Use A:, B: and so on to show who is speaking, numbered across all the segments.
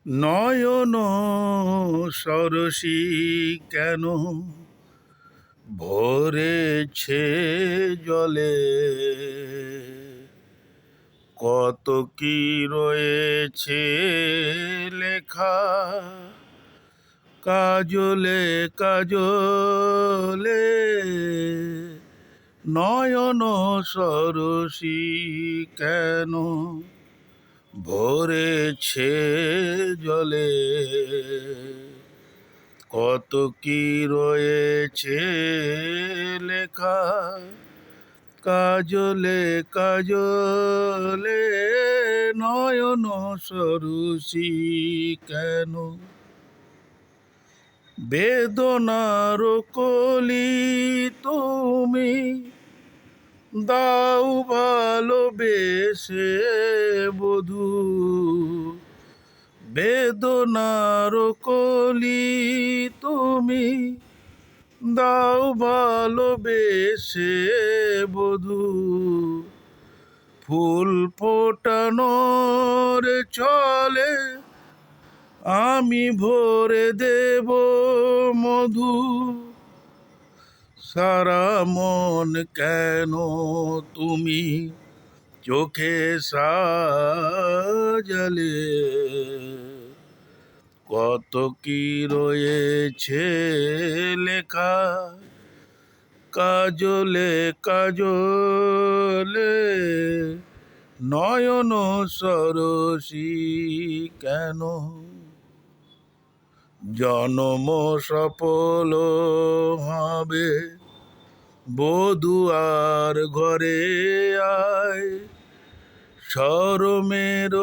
A: নয়ন সরসী কেন ভরেছে জলে, কত কি রয়েছে লেখা কাজলে কাজলে। নয়ন সরসী কেন ভরেছে জলে, কত কি রয়েছে লেখা কাজলে কাজলে। নয়ন সরসী কেন বেদনার কলি তুমি দাও ভালোবেসে বধূ, বেদনার কলি তুমি দাও ভালোবেসে বধূ। ফুল ফোটানোর চলে আমি ভরে দেব মধু, সারা মন কেন তুমি চোখে সাজালে, কত কি রয়েছে লেখা কাজলে কাজলে। নয়ন সরসী কেন জনম সফল হবে বধূ আর ঘরে আয়, শরমের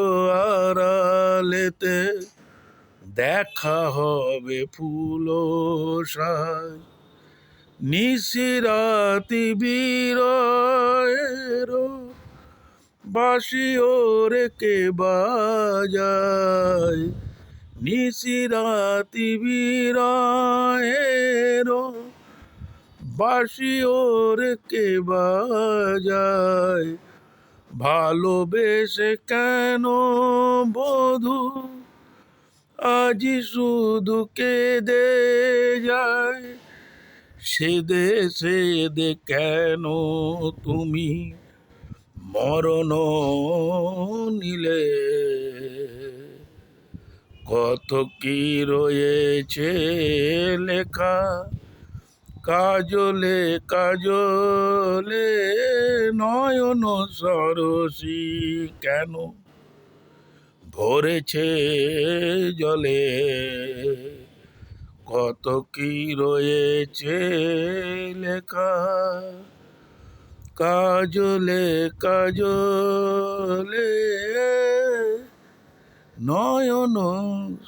A: আড়ালেতে দেখা হবে ফুল সাজ। নিশিরাতি বিরয়ের বাঁশি ওরে কে বাজায়, নিশিরাতি বিরয়ের বাঁশি ওরে কে বাজায়। ভালোবেসে কেন বধূ আজি শুধু কেঁদে যায়, সেদে সেদে কেন তুমি মরণ নিলে, কত কি রয়েছে লেখা কাজলে কাজলে। নয়ন সরসী কেন ভরেছে জলে, কত কি রয়েছে লেখা কাজলে কাজলে। নয়ন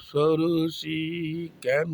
A: সরসী কেন।